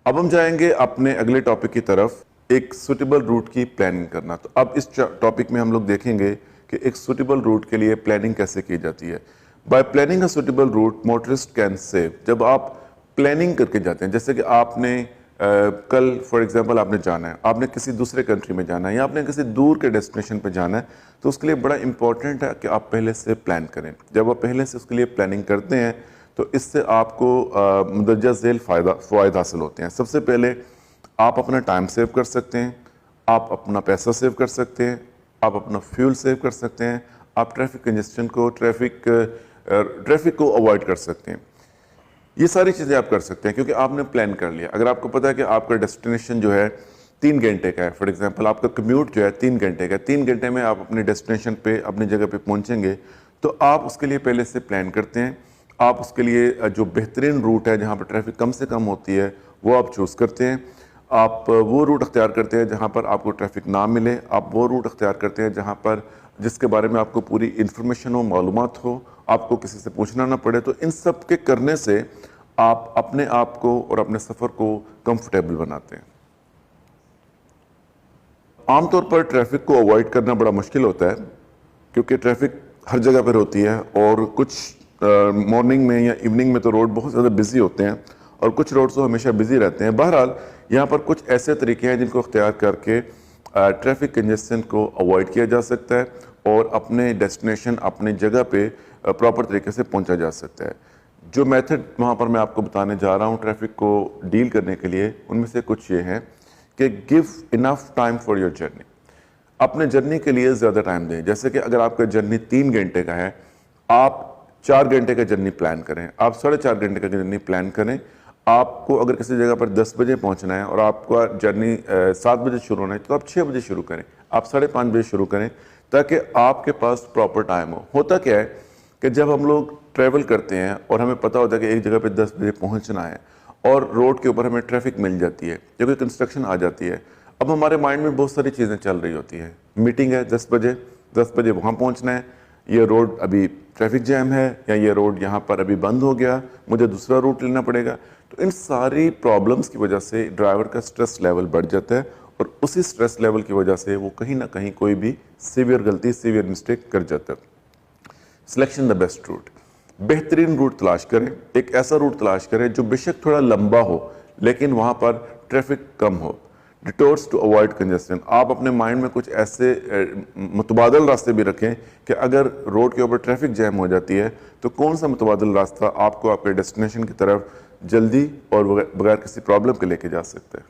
अब हम जाएंगे अपने अगले टॉपिक की तरफ, एक सुटेबल रूट की प्लानिंग करना। तो अब इस टॉपिक में हम लोग देखेंगे कि एक सुटेबल रूट के लिए प्लानिंग कैसे की जाती है। By planning a suitable route motorist can save. जब आप प्लानिंग करके जाते हैं, जैसे कि आपने कल फॉर एग्जांपल आपने जाना है, आपने किसी दूसरे कंट्री में जाना है या आपने किसी दूर के डेस्टिनेशन पे जाना है, तो उसके लिए बड़ा इंपॉर्टेंट है कि आप पहले से प्लान करें। जब आप पहले से उसके लिए प्लानिंग करते हैं तो इससे आपको मुंदरजा झेल फ़वाइद हासिल होते हैं। सबसे पहले आप अपना टाइम सेव कर सकते हैं, आप अपना पैसा सेव कर सकते हैं, आप अपना फ्यूल सेव कर सकते हैं, आप ट्रैफिक कंजेस्शन को ट्रैफिक को अवॉइड कर सकते हैं। ये सारी चीज़ें आप कर सकते हैं क्योंकि आपने प्लान कर लिया। अगर आपको पता है कि आपका डेस्टिनेशन जो है 3 घंटे का है, फॉर एग्जांपल आपका कम्यूट जो है 3 घंटे का है, 3 घंटे में आप अपने डेस्टिनेशन पे अपनी जगह पे पहुंचेंगे, तो आप उसके लिए पहले से प्लान करते हैं। आप उसके लिए जो बेहतरीन रूट है जहाँ पर ट्रैफिक कम से कम होती है वो आप चूज़ करते हैं। आप वो रूट अख्तियार करते हैं जहाँ पर आपको ट्रैफिक ना मिले। आप वो रूट अख्तियार करते हैं जहाँ पर जिसके बारे में आपको पूरी इन्फॉर्मेशन हो, मालूमात हो, आपको किसी से पूछना ना पड़े। तो इन सब के करने से आप अपने आप को और अपने सफ़र को कंफर्टेबल बनाते हैं। आमतौर पर ट्रैफिक को अवॉइड करना बड़ा मुश्किल होता है क्योंकि ट्रैफिक हर जगह पर होती है और कुछ मॉर्निंग में या इवनिंग में तो रोड बहुत ज़्यादा बिजी होते हैं और कुछ रोड तो हमेशा बिजी रहते हैं। बहरहाल यहाँ पर कुछ ऐसे तरीके हैं जिनको अख्तियार करके ट्रैफिक कंजेशन को अवॉइड किया जा सकता है और अपने डेस्टिनेशन, अपनी जगह पे प्रॉपर तरीके से पहुँचा जा सकता है। जो मेथड वहाँ पर मैं आपको बताने जा रहा हूँ ट्रैफिक को डील करने के लिए, उनमें से कुछ ये हैं कि give enough time for your journey. अपने जर्नी के लिए ज़्यादा टाइम दें। जैसे कि अगर आपका जर्नी 3 घंटे का है, आप 4 घंटे का जर्नी प्लान करें, आप 4.5 घंटे का जर्नी प्लान करें। आपको अगर किसी जगह पर 10 बजे पहुंचना है और आपका जर्नी 7 बजे शुरू होना है, तो आप 6 बजे शुरू करें, आप 5:30 बजे शुरू करें, ताकि आपके पास प्रॉपर टाइम हो। होता क्या है कि जब हम लोग ट्रैवल करते हैं और हमें पता होता है कि एक जगह पे 10 बजे पहुंचना है और रोड के ऊपर हमें ट्रैफिक मिल जाती है, क्योंकि कंस्ट्रक्शन आ जाती है, अब हमारे माइंड में बहुत सारी चीज़ें चल रही होती हैं। मीटिंग है 10 बजे, 10 बजे वहाँ पहुँचना है, ये रोड अभी ट्रैफिक जैम है, या ये रोड यहाँ पर अभी बंद हो गया, मुझे दूसरा रूट लेना पड़ेगा। तो इन सारी प्रॉब्लम्स की वजह से ड्राइवर का स्ट्रेस लेवल बढ़ जाता है और उसी स्ट्रेस लेवल की वजह से वो कहीं ना कहीं कोई भी सीवियर गलती, सीवियर मिस्टेक कर जाता है। Selection the best route. बेहतरीन रूट तलाश करें। एक ऐसा रूट तलाश करें जो बेशक थोड़ा लंबा हो लेकिन वहाँ पर ट्रैफिक कम हो। Detours to avoid congestion. आप अपने माइंड में कुछ ऐसे मुतबादल रास्ते भी रखें कि अगर रोड के ऊपर ट्रैफिक जैम हो जाती है तो कौन सा मुतबादल रास्ता आपको आपके डेस्टिनेशन की तरफ जल्दी और बगैर किसी प्रॉब्लम के लेके जा सकता है।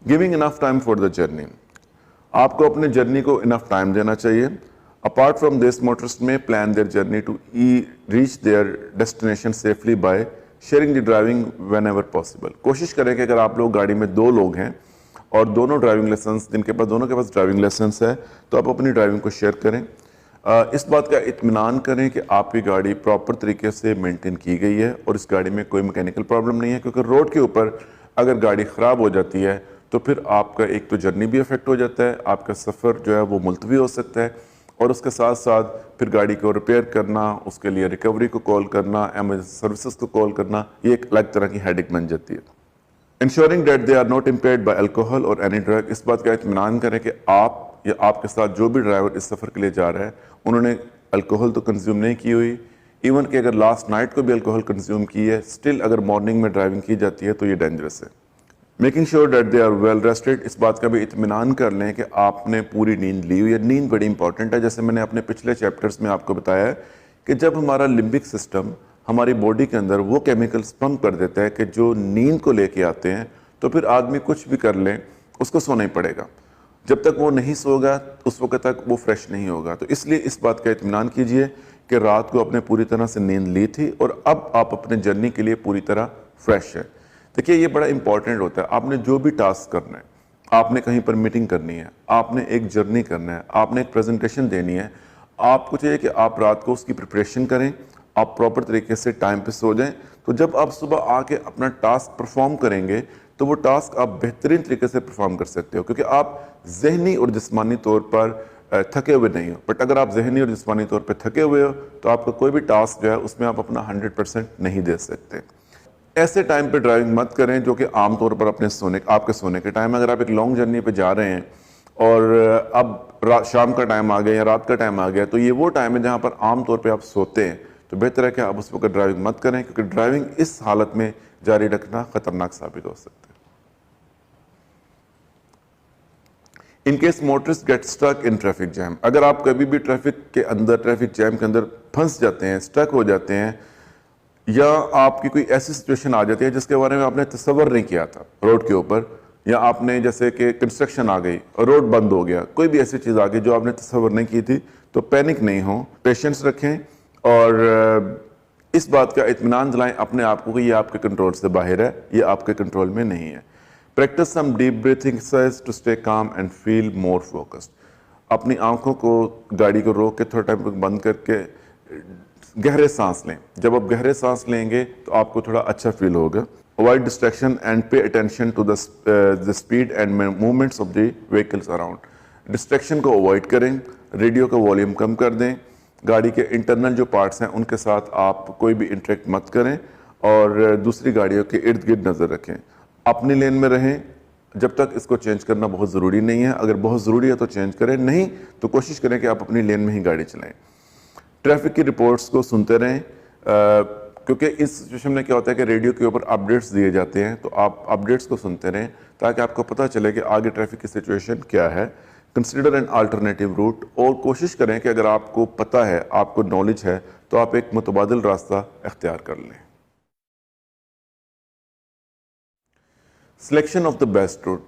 Giving enough time for the journey. आपको अपने जर्नी को इनफ टाइम देना चाहिए। Apart from this, motorist may plan their journey to reach their destination safely by sharing the driving whenever possible. कोशिश करें कि अगर आप लोग गाड़ी में 2 लोग हैं और दोनों ड्राइविंग लाइसेंस, जिनके पास दोनों के पास ड्राइविंग लाइसेंस है, तो आप अपनी ड्राइविंग को शेयर करें। इस बात का इत्मीनान करें कि आपकी गाड़ी प्रॉपर तरीके से मेंटेन की गई है और इस गाड़ी में कोई मैकेनिकल प्रॉब्लम नहीं है, क्योंकि रोड के ऊपर अगर गाड़ी ख़राब हो जाती है तो फिर आपका एक तो जर्नी भी अफेक्ट हो जाता है, आपका सफ़र जो है वो मुलतवी हो सकता है और उसके साथ साथ फिर गाड़ी को रिपेयर करना, उसके लिए रिकवरी को कॉल करना, एमरजेंसी सर्विसेज को कॉल करना, ये एक अलग तरह की हेडेक बन जाती है। Ensuring that they are not impaired by alcohol और एनी ड्रग। इस बात का इत्मीनान करें कि आप या आपके साथ जो भी ड्राइवर इस सफ़र के लिए जा रहा है उन्होंने अल्कोहल तो कंज्यूम नहीं की हुई। इवन कि अगर लास्ट नाइट को भी अल्कोहल कंज्यूम की है, स्टिल अगर मॉर्निंग में ड्राइविंग की जाती है तो ये डेंजरस है। Making sure that they are well rested. इस बात का भी इत्मीनान कर लें कि आपने पूरी नींद ली हुई है। नींद बड़ी इंपॉर्टेंट है। जैसे मैंने अपने पिछले चैप्टर्स में आपको बताया है कि जब हमारा लिम्बिक सिस्टम हमारी बॉडी के अंदर वो केमिकल्स पंप कर देता है कि जो नींद को लेके आते हैं, तो फिर आदमी कुछ भी कर ले उसको सोना ही पड़ेगा। जब तक वो नहीं सोगा उस वक्त तक वो फ्रेश नहीं होगा। तो इसलिए इस बात का इत्मीनान कीजिए कि रात को आपने पूरी तरह से नींद ली थी और अब आप अपने जर्नी के लिए पूरी तरह फ्रेश है। देखिए, ये बड़ा इंपॉर्टेंट होता है। आपने जो भी टास्क करना है, आपने कहीं पर मीटिंग करनी है, आपने एक जर्नी करना है, आपने एक प्रेजेंटेशन देनी है, आपको चाहिए कि आप रात को उसकी प्रिपरेशन करें, आप प्रॉपर तरीके से टाइम पे सो जाएं। तो जब आप सुबह आके अपना टास्क परफॉर्म करेंगे तो वो टास्क आप बेहतरीन तरीके से परफॉर्म कर सकते हो, क्योंकि आप जहनी और जिस्मानी तौर पर थके हुए नहीं हो। बट अगर आप जहनी और जिस्मानी तौर पर थके हुए हो तो आपका कोई भी टास्क जो है उसमें आप अपना 100% नहीं दे सकते। ऐसे टाइम पे ड्राइविंग मत करें जो कि आमतौर पर आपके सोने के टाइम, अगर आप एक लॉन्ग जर्नी पे जा रहे हैं और अब शाम का टाइम आ गया या रात का टाइम आ गया, तो ये वो टाइम है जहाँ पर आमतौर पे आप सोते हैं, तो बेहतर है कि आप उस वक्त ड्राइविंग मत करें, क्योंकि ड्राइविंग इस हालत में जारी रखना खतरनाक साबित हो सकता है। In case motorist get stuck in traffic jam, अगर आप कभी भी ट्रैफिक जैम के अंदर फंस जाते हैं, स्टक हो जाते हैं, या आपकी कोई ऐसी सिचुएशन आ जाती है जिसके बारे में आपने तसव्वुर नहीं किया था रोड के ऊपर, या आपने जैसे कि कंस्ट्रक्शन आ गई और रोड बंद हो गया, कोई भी ऐसी चीज़ आ गई जो आपने तसव्वुर नहीं की थी, तो पैनिक नहीं हो, पेशेंस रखें और इस बात का इत्मीनान दिलाएं अपने आप को कि ये आपके कंट्रोल से बाहर है, ये आपके कंट्रोल में नहीं है। Practice some deep breathing exercise to stay calm and feel more focused. अपनी आंखों को, गाड़ी को रोक के थोड़ा टाइम तक बंद करके गहरे सांस लें। जब आप गहरे सांस लेंगे तो आपको थोड़ा अच्छा फील होगा। Avoid distraction and pay attention to the speed and movements of the vehicles around. Distraction को अवॉइड करें, रेडियो का वॉल्यूम कम कर दें, गाड़ी के इंटरनल जो पार्ट्स हैं उनके साथ आप कोई भी इंटरेक्ट मत करें और दूसरी गाड़ियों के इर्द गिर्द नज़र रखें। अपनी लेन में रहें जब तक इसको चेंज करना बहुत ज़रूरी नहीं है। अगर बहुत ज़रूरी है तो चेंज करें, नहीं तो कोशिश करें कि आप अपनी लेन में ही गाड़ी चलाएं। ट्रैफिक की रिपोर्ट्स को सुनते रहें, क्योंकि इस सिचुएशन में क्या होता है कि रेडियो के ऊपर अपडेट्स दिए जाते हैं, तो आप अपडेट्स को सुनते रहें ताकि आपको पता चले कि आगे ट्रैफिक की सिचुएशन क्या है। कंसिडर एन अल्टरनेटिव रूट, और कोशिश करें कि अगर आपको पता है, आपको नॉलेज है, तो आप एक मुतबादिल रास्ता इख्तियार कर लें। Selection of the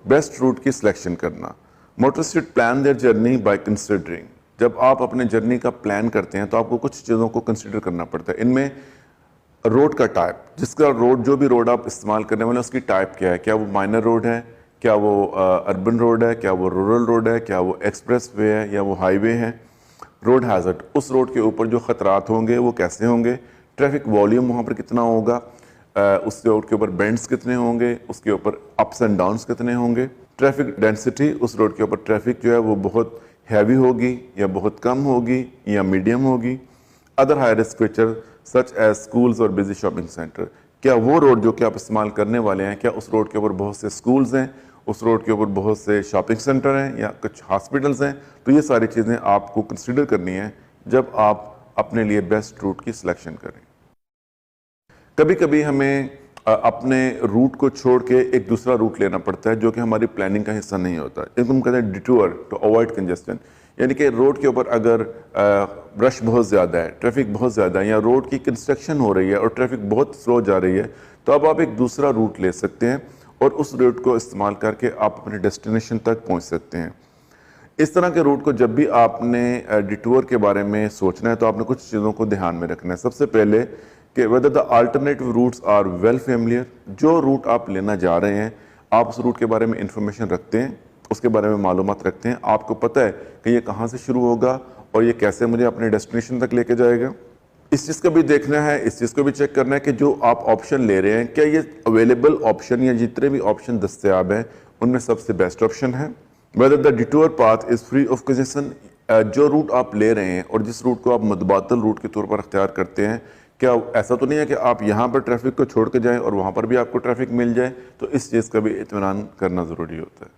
best route की सिलेक्शन करना। Motorist plan their journey by considering. जब आप अपने जर्नी का प्लान करते हैं तो आपको कुछ चीज़ों को कंसिडर करना पड़ता है। इनमें रोड का टाइप, जो भी रोड आप इस्तेमाल करने वाले उसकी टाइप क्या है, क्या वो माइनर रोड है, क्या वो अर्बन रोड है, क्या वो रूरल रोड है, क्या वो एक्सप्रेस वे है या वो हाईवे है। रोड हैज़र्ड, उस रोड के ऊपर जो ख़तरात होंगे वो कैसे होंगे। ट्रैफिक वॉल्यूम वहाँ पर कितना होगा, उस रोड के ऊपर बेंड्स कितने होंगे, उसके ऊपर अप्स एंड डाउन्स कितने होंगे। ट्रैफिक डेंसिटी, उस रोड के ऊपर ट्रैफिक जो है वो बहुत हैवी होगी या बहुत कम होगी या मीडियम होगी। Other high risk feature such as schools और बिजी शॉपिंग सेंटर, क्या वो रोड जो कि आप इस्तेमाल करने वाले हैं, क्या उस रोड के ऊपर बहुत से स्कूल्स हैं, उस रोड के ऊपर बहुत से शॉपिंग सेंटर हैं या कुछ हॉस्पिटल्स हैं। तो ये सारी चीज़ें आपको कंसिडर करनी है जब आप अपने लिए बेस्ट रूट की सिलेक्शन करें। कभी कभी हमें अपने रूट को छोड़ के एक दूसरा रूट लेना पड़ता है जो कि हमारी प्लानिंग का हिस्सा नहीं होता। इनको हम कहते हैं डिटूर टू अवॉइड कंजेस्शन, यानी कि रोड के ऊपर अगर रश बहुत ज़्यादा है, ट्रैफिक बहुत ज़्यादा है, या रोड की कंस्ट्रक्शन हो रही है और ट्रैफिक बहुत स्लो जा रही है, तो अब आप एक दूसरा रूट ले सकते हैं और उस रूट को इस्तेमाल करके आप अपने डेस्टिनेशन तक पहुँच सकते हैं। इस तरह के रूट को जब भी आपने डिटूर के बारे में सोचना है तो आपने कुछ चीज़ों को ध्यान में रखना है। सबसे पहले कि whether the alternative routes are well familiar, जो रूट आप लेना जा रहे हैं आप उस रूट के बारे में इंफॉर्मेशन रखते हैं, उसके बारे में मालूमात रखते हैं, आपको पता है कि ये कहाँ से शुरू होगा और ये कैसे मुझे अपने डेस्टिनेशन तक लेके जाएगा। इस चीज़ का भी देखना है, इस चीज़ को भी चेक करना है कि जो आप ऑप्शन ले रहे हैं क्या ये अवेलेबल ऑप्शन या जितने भी ऑप्शन दस्तयाब हैं उनमें सबसे बेस्ट ऑप्शन है। Whether the detour path is free of congestion, जो रूट आप ले रहे हैं और जिस रूट को आप मुतबादल रूट के तौर पर अख्तियार करते हैं, क्या ऐसा तो नहीं है कि आप यहाँ पर ट्रैफिक को छोड़ के जाएं और वहाँ पर भी आपको ट्रैफिक मिल जाए। तो इस चीज़ का भी इत्मीनान करना ज़रूरी होता है।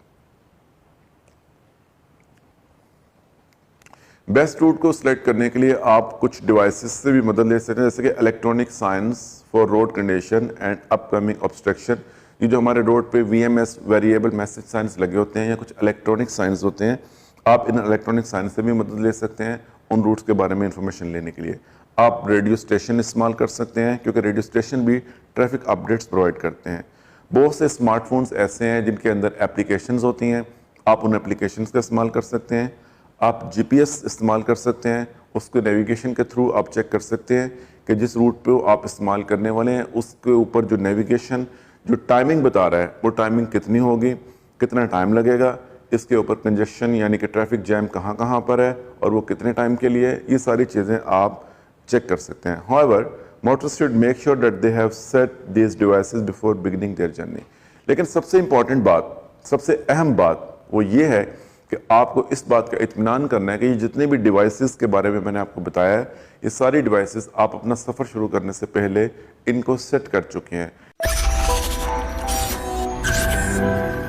बेस्ट रूट को सिलेक्ट करने के लिए आप कुछ डिवाइसेस से भी मदद ले सकते हैं, जैसे कि electronic science for road condition and upcoming obstruction. ये जो हमारे रोड पे VMS वेरिएबल मैसेज साइंस लगे होते हैं या कुछ इलेक्ट्रॉनिक साइंस होते हैं, आप इन इलेक्ट्रॉनिक साइंस से भी मदद ले सकते हैं उन रूट्स के बारे में इंफॉर्मेशन लेने के लिए। आप रेडियो स्टेशन इस्तेमाल कर सकते हैं क्योंकि रेडियो स्टेशन भी ट्रैफिक अपडेट्स प्रोवाइड करते हैं। बहुत से स्मार्टफोन्स ऐसे हैं जिनके अंदर एप्लीकेशंस होती हैं, आप उन एप्लीकेशंस का इस्तेमाल कर सकते हैं। आप GPS इस्तेमाल कर सकते हैं, उसके नेविगेशन के थ्रू आप चेक कर सकते हैं कि जिस रूट पे आप इस्तेमाल करने वाले हैं उसके ऊपर जो नेविगेशन जो टाइमिंग बता रहा है वो टाइमिंग कितनी होगी, कितना टाइम लगेगा, इसके ऊपर कंजेशन यानी कि ट्रैफिक जैम कहाँ कहाँ पर है और वो कितने टाइम के लिए, ये सारी चीज़ें आप चेक कर सकते हैं। However, motorists should make sure that they have set these devices before beginning their journey। लेकिन सबसे इम्पॉर्टेंट बात, सबसे अहम बात वो ये है कि आपको इस बात का इत्मीनान करना है कि ये जितने भी डिवाइसेस के बारे में मैंने आपको बताया है, ये सारी डिवाइसेस आप अपना सफ़र शुरू करने से पहले इनको सेट कर चुके हैं। News.